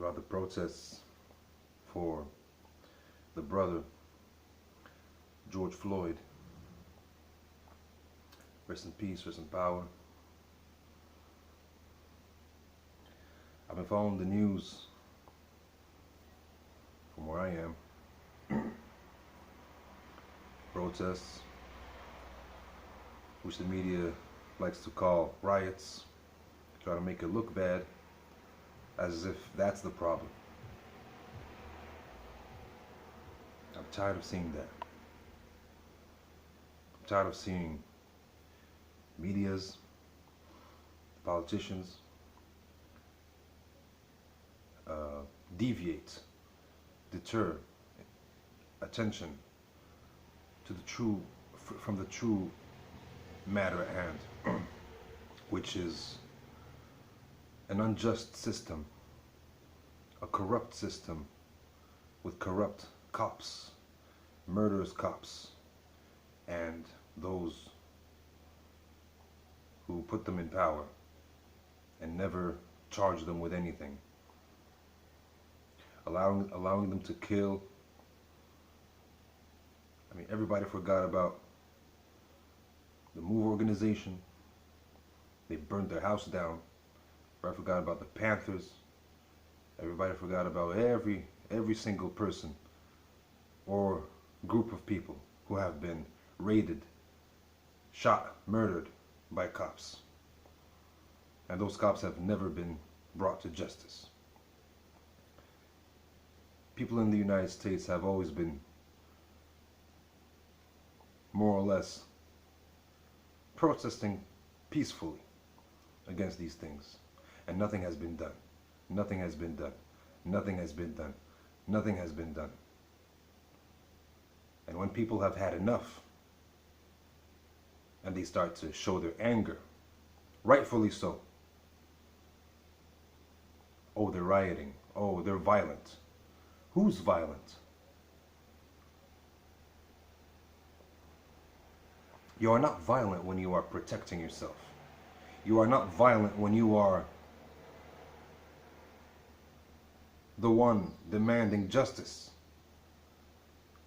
throughout the protests for the brother George Floyd. Rest in peace, rest in power. I've been following the news from where I am. Protests, which the media likes to call riots, try to make it look bad, as if that's the problem. I'm tired of seeing that. I'm tired of seeing medias, politicians deviate, deter attention to the true, from the true matter at hand, which is an unjust system, a corrupt system with corrupt cops, murderous cops, and those who put them in power and never charge them with anything, allowing them to kill. I mean, everybody forgot about the MOVE organization. They burned their house down. Everybody forgot about the Panthers. Everybody forgot about every single person or group of people who have been raided, shot, murdered by cops. And those cops have never been brought to justice. People in the United States have always been more or less protesting peacefully against these things. And nothing has been done. Nothing has been done. Nothing has been done. Nothing has been done. And when people have had enough and they start to show their anger, rightfully so. Oh, they're rioting. Oh, they're violent. Who's violent? You are not violent when you are protecting yourself. You are not violent when you are the one demanding justice.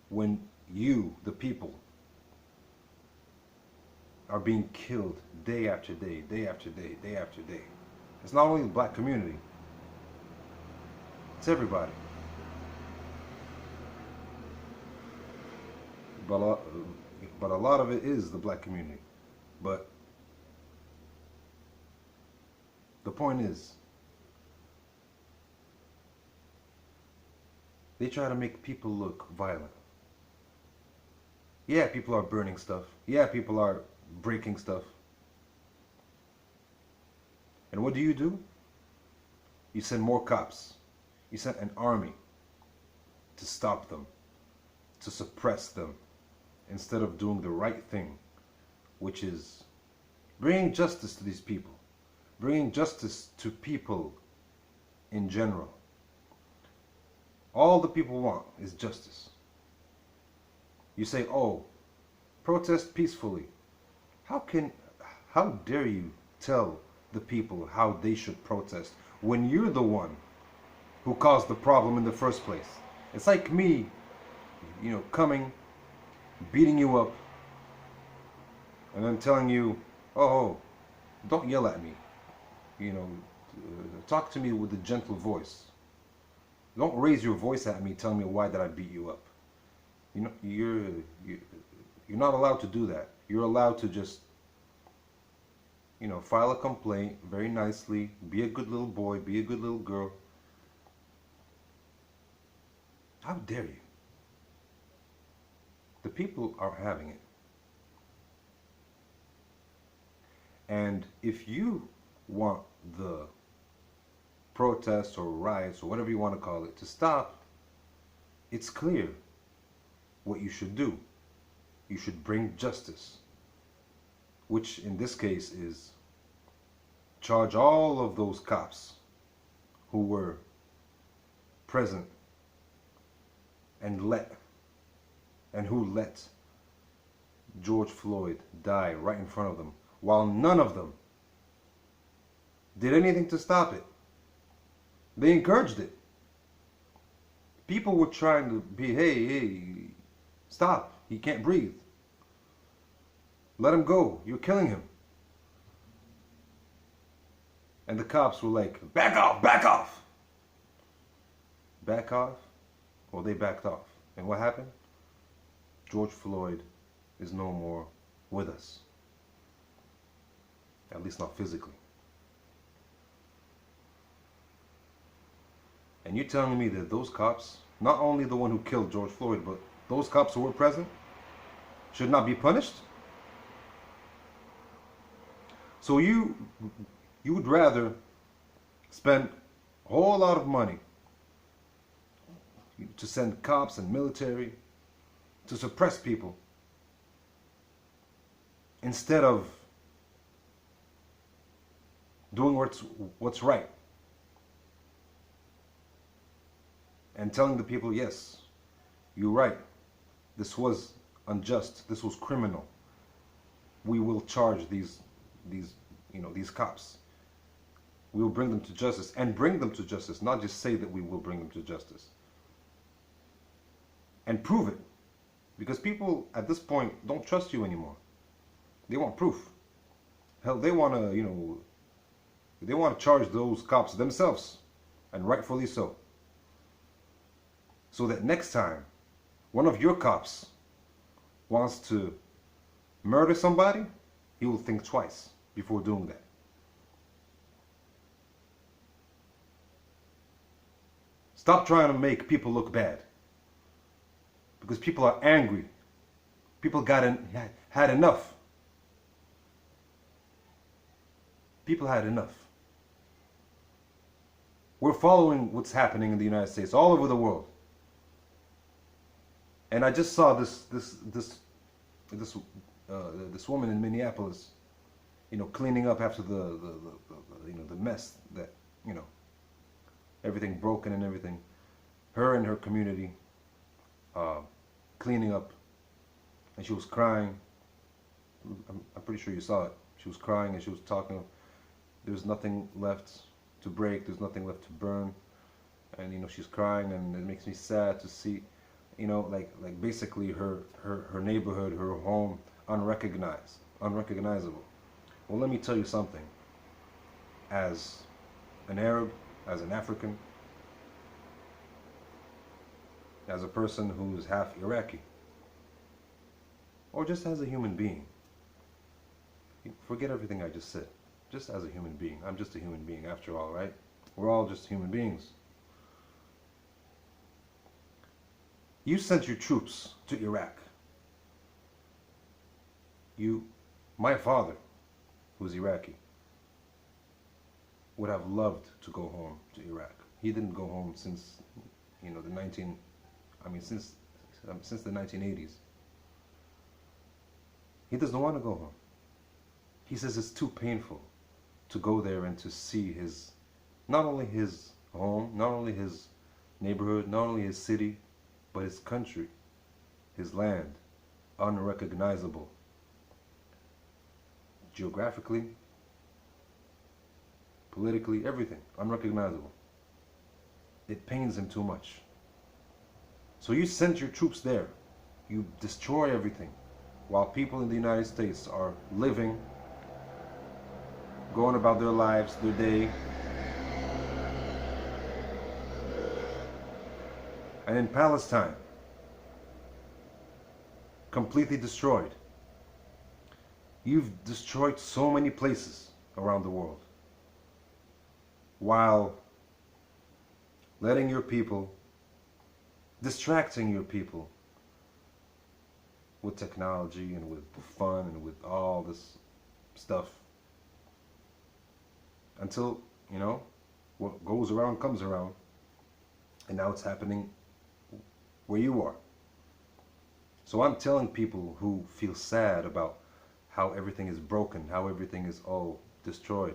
When you, the people, are being killed day after day, day after day, day after day. It's not only the black community. It's everybody. But a lot of it is the black community. But the point is, they try to make people look violent. Yeah, people are burning stuff. Yeah, people are breaking stuff. And what do? You send more cops. You send an army to stop them, to suppress them, instead of doing the right thing, which is bringing justice to these people, bringing justice to people in general. All the people want is justice. You say, oh, protest peacefully. How dare you tell the people how they should protest when you're the one who caused the problem in the first place? It's like me, coming, beating you up, and then telling you, oh, don't yell at me. Talk to me with a gentle voice. Don't raise your voice at me telling me why did I beat you up. You're not allowed to do that. You're allowed to just, file a complaint very nicely, be a good little boy, be a good little girl. How dare you? The people are having it. And if you want the protests or riots or whatever you want to call it to stop, it's clear what you should do. You should bring justice, which in this case is charge all of those cops who were present and who let George Floyd die right in front of them, while none of them did anything to stop it. They encouraged it. People were trying to be, hey, hey, stop. He can't breathe. Let him go. You're killing him. And the cops were like, back off, back off. Back off? Well, they backed off. And what happened? George Floyd is no more with us. At least not physically. And you're telling me that those cops, not only the one who killed George Floyd, but those cops who were present, should not be punished? So you would rather spend a whole lot of money to send cops and military to suppress people instead of doing what's right and telling the people, yes, you're right, this was unjust, this was criminal, we will charge these cops, we will bring them to justice, and bring them to justice, not just say that we will bring them to justice, and prove it, because people at this point don't trust you anymore. They want proof. Hell, they want to, they want to charge those cops themselves, and rightfully so. So that next time one of your cops wants to murder somebody, he will think twice before doing that. Stop trying to make people look bad, because people are angry. People had enough. People had enough. We're following what's happening in the United States, all over the world. And I just saw this woman in Minneapolis, cleaning up after the mess that, everything broken and everything. Her and her community cleaning up, and she was crying. I'm pretty sure you saw it. She was crying and she was talking. There's nothing left to break. There's nothing left to burn, and she's crying, and it makes me sad to see, like basically her neighborhood, her home, unrecognizable. Well, let me tell you something. As an Arab, as an African, as a person who's half Iraqi, or just as a human being, forget everything I just said. Just as a human being. I'm just a human being after all, right? We're all just human beings. You sent your troops to Iraq. My father, who's Iraqi, would have loved to go home to Iraq. He didn't go home since, since the 1980s. He doesn't want to go home. He says it's too painful to go there and to see not only his home, not only his neighborhood, not only his city, but his country, his land, unrecognizable. Geographically, politically, everything, unrecognizable. It pains him too much. So you sent your troops there. You destroy everything, while people in the United States are living, going about their lives, their day. And in Palestine, completely destroyed. You've destroyed so many places around the world, while letting your people, distracting your people with technology and with fun and with all this stuff, until, what goes around comes around, and now it's happening where you are. So I'm telling people who feel sad about how everything is broken, how everything is all destroyed,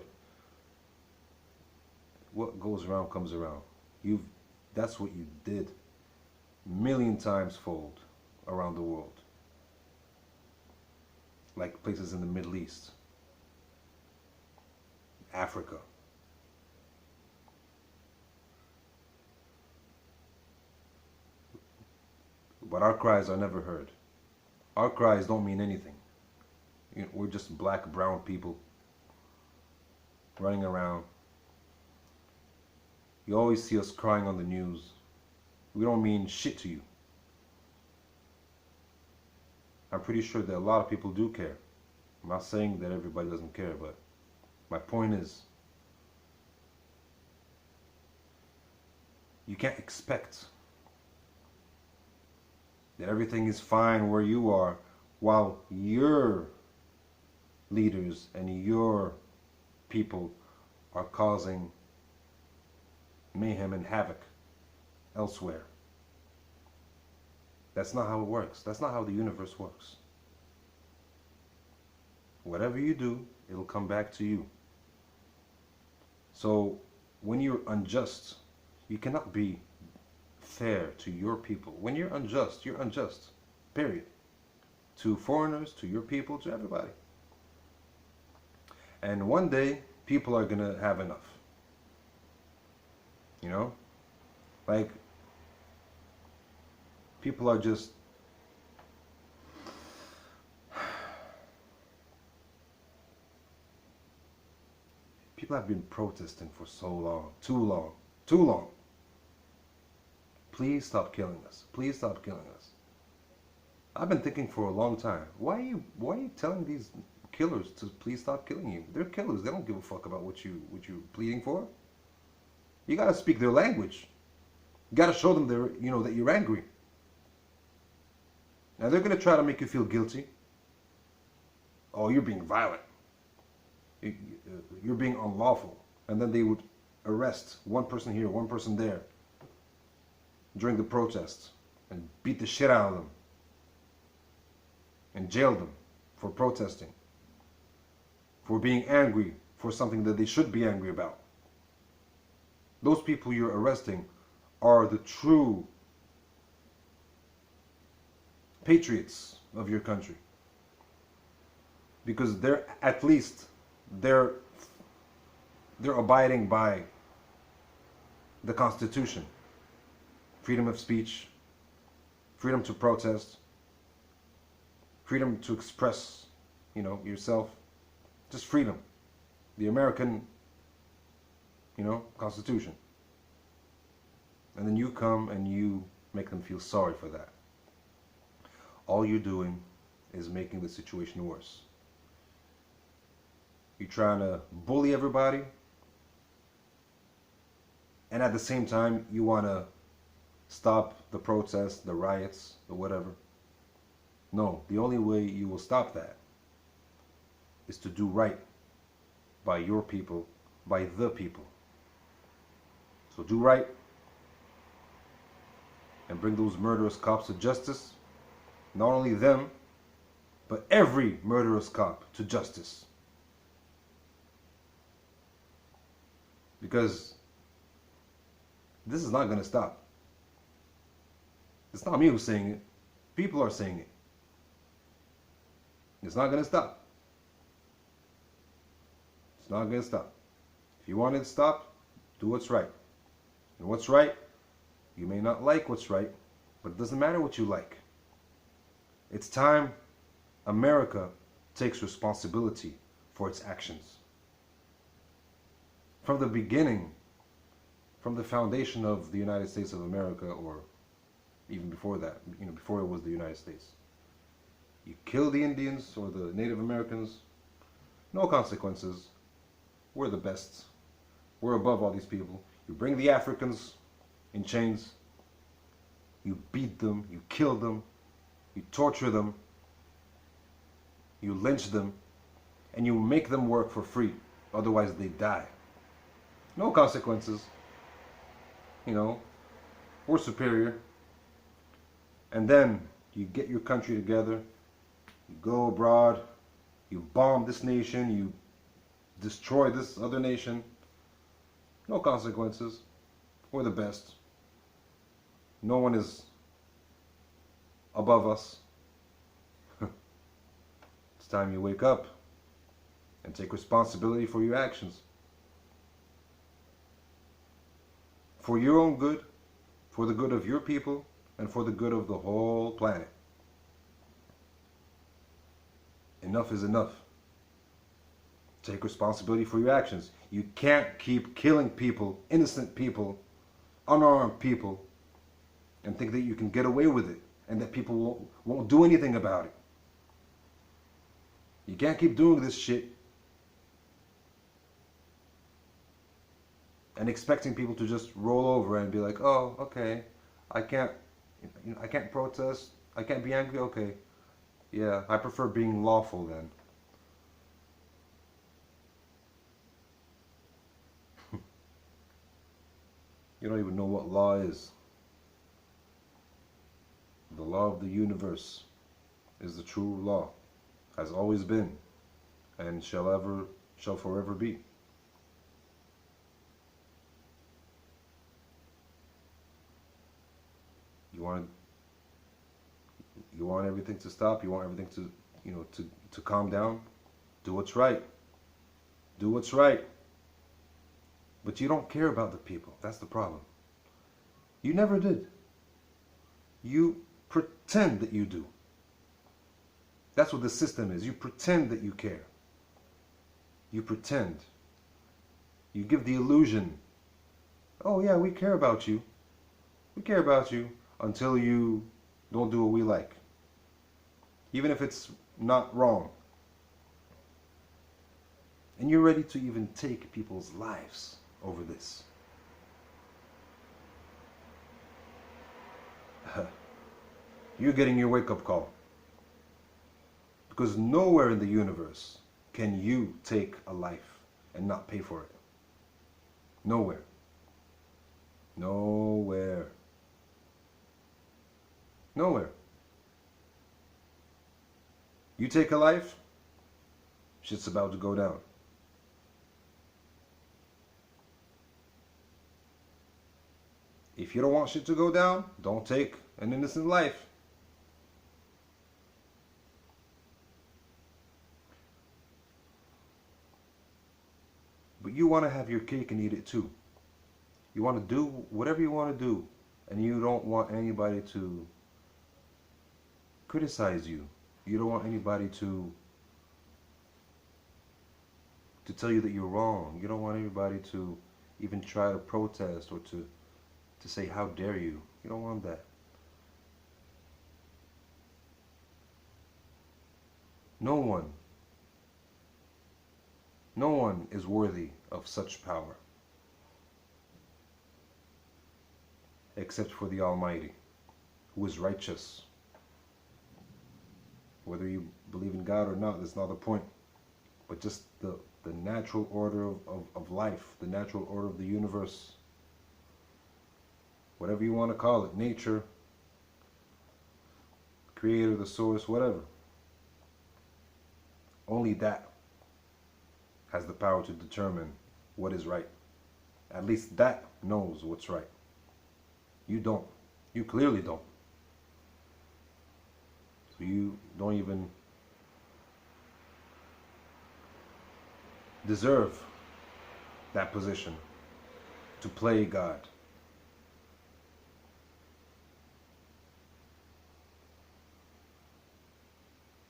what goes around comes around. That's what you did, million times fold around the world. Like places in the Middle East, Africa. but our cries are never heard. Our cries don't mean anything. We're just black, brown people running around. You always see us crying on the news. We don't mean shit to you. I'm pretty sure that a lot of people do care. I'm not saying that everybody doesn't care, but my point is, you can't expect that everything is fine where you are while your leaders and your people are causing mayhem and havoc elsewhere. That's not how it works. That's not how the universe works. Whatever you do, it'll come back to you. So when you're unjust, you cannot be fair to your people. When you're unjust, period. To foreigners, to your people, to everybody. And one day, people are gonna have enough. You know? Like, people are just... People have been protesting for so long. Too long. Too long. Please stop killing us. Please stop killing us. I've been thinking for a long time. Why are you telling these killers to please stop killing you? They're killers. They don't give a fuck about what you're pleading for. You gotta speak their language. You gotta show them that you're angry. Now they're gonna try to make you feel guilty. Oh, you're being violent. You're being unlawful. And then they would arrest one person here, one person there during the protests and beat the shit out of them and jail them for protesting, for being angry for something that they should be angry about. Those people you're arresting are the true patriots of your country, because they're abiding by the Constitution. Freedom of speech, freedom to protest, freedom to express, yourself. Just freedom. The American, Constitution. And then you come and you make them feel sorry for that. All you're doing is making the situation worse. You're trying to bully everybody, and at the same time you want to stop the protests, the riots, the whatever. No, the only way you will stop that is to do right by your people, by the people. So do right and bring those murderous cops to justice. Not only them, but every murderous cop to justice. Because this is not going to stop. It's not me who's saying it. People are saying it. It's not going to stop. It's not going to stop. If you want it to stop, do what's right. And what's right, you may not like what's right, but it doesn't matter what you like. It's time America takes responsibility for its actions. From the beginning, from the foundation of the United States of America, or even before that, before it was the United States, you kill the Indians or the Native Americans, no consequences. We're the best. We're above all these people. You bring the Africans in chains, you beat them, you kill them, you torture them, you lynch them, and you make them work for free. Otherwise they die. No consequences. We're superior. And then you get your country together, you go abroad, you bomb this nation, you destroy this other nation. No consequences. We're the best. No one is above us. It's time you wake up and take responsibility for your actions. For your own good, for the good of your people, and for the good of the whole planet. Enough is enough. Take responsibility for your actions. You can't keep killing people, innocent people, unarmed people, and think that you can get away with it and that people won't do anything about it. You can't keep doing this shit and expecting people to just roll over and be like, oh, okay, I can't protest, I can't be angry, okay. Yeah, I prefer being lawful then. You don't even know what law is. The law of the universe is the true law, has always been, and shall forever be. You want everything to stop, you want everything to calm down. Do what's right. Do what's right. But you don't care about the people. That's the problem. You never did. You pretend that you do. That's what the system is. You pretend that you care. You pretend. You give the illusion, oh yeah, we care about you. We care about you, until you don't do what we like. Even if it's not wrong. And you're ready to even take people's lives over this. You're getting your wake-up call. Because nowhere in the universe can you take a life and not pay for it. Nowhere. Nowhere. Nowhere. You take a life, shit's about to go down. If you don't want shit to go down, don't take an innocent life. But you want to have your cake and eat it too. You want to do whatever you want to do, and you don't want anybody to criticize you. You don't want anybody to tell you that you're wrong. You don't want anybody to even try to protest or to say, how dare you. You don't want that. No one is worthy of such power except for the Almighty, who is righteous. Whether you believe in God or not, that's not the point. But just the natural order of life, the natural order of the universe, whatever you want to call it, nature, creator, the source, whatever. Only that has the power to determine what is right. At least that knows what's right. You don't. You clearly don't. So you don't even deserve that position to play God.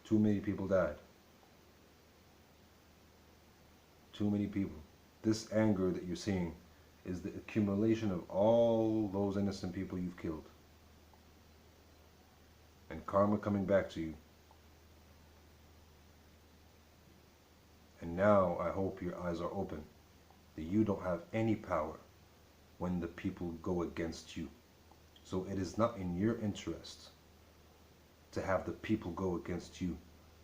Too many people died. Too many people. This anger that you're seeing is the accumulation of all those innocent people you've killed. And karma coming back to you. And now I hope your eyes are open, that you don't have any power when the people go against you. So it is not in your interest to have the people go against you.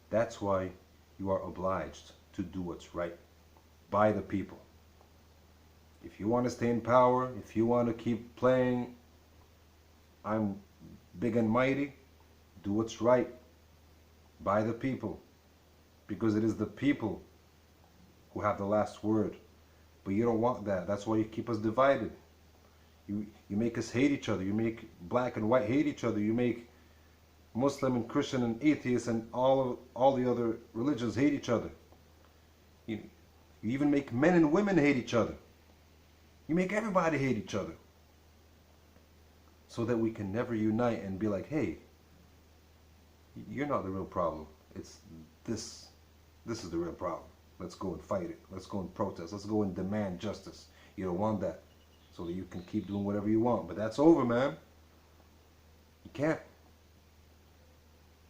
That's why you are obliged to do what's right by the people. If you want to stay in power, if you want to keep playing I'm big and mighty, do what's right by the people, because it is the people who have the last word. But you don't want that. That's why you keep us divided. You make us hate each other. You make black and white hate each other. You make Muslim and Christian and atheist and all the other religions hate each other. You even make men and women hate each other. You make everybody hate each other. so that we can never unite and be like, hey, you're not the real problem. It's this. This is the real problem. Let's go and fight it. Let's go and protest. Let's go and demand justice. You don't want that, so that you can keep doing whatever you want. But that's over, man. You can't.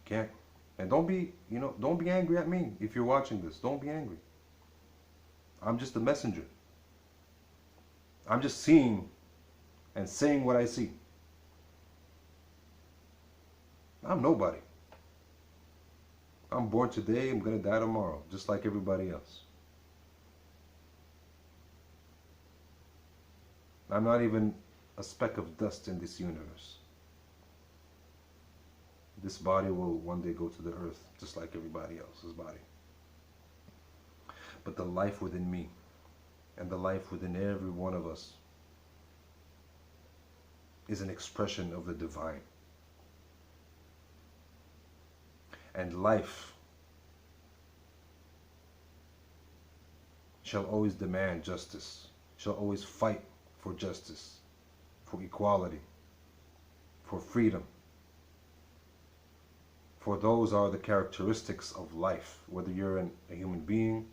Can't. And don't be, don't be angry at me if you're watching this. Don't be angry. I'm just a messenger. I'm just seeing and saying what I see. I'm nobody. I'm born today, I'm going to die tomorrow, just like everybody else. I'm not even a speck of dust in this universe. This body will one day go to the earth, just like everybody else's body. But the life within me, and the life within every one of us, is an expression of the divine. And life shall always demand justice, shall always fight for justice, for equality, for freedom. For those are the characteristics of life, whether you're a human being,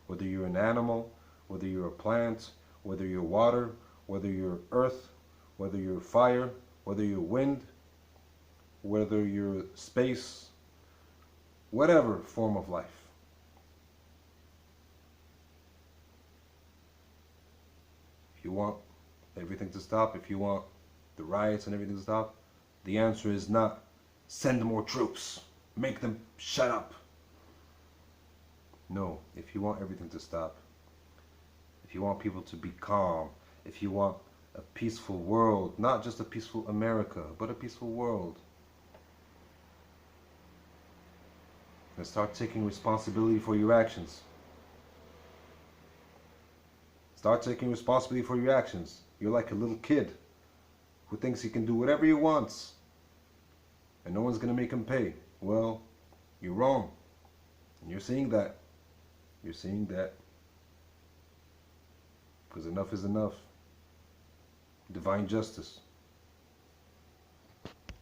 whether you're an animal, whether you're a plant, whether you're water, whether you're earth, whether you're fire, whether you're wind, whether you're space, whatever form of life. If you want everything to stop, if you want the riots and everything to stop, the answer is not send more troops, make them shut up. No, if you want everything to stop, if you want people to be calm, if you want a peaceful world, not just a peaceful America, but a peaceful world, and start taking responsibility for your actions. Start taking responsibility for your actions. You're like a little kid who thinks he can do whatever he wants and no one's going to make him pay. Well, you're wrong. And you're seeing that. You're seeing that. Because enough is enough. Divine justice.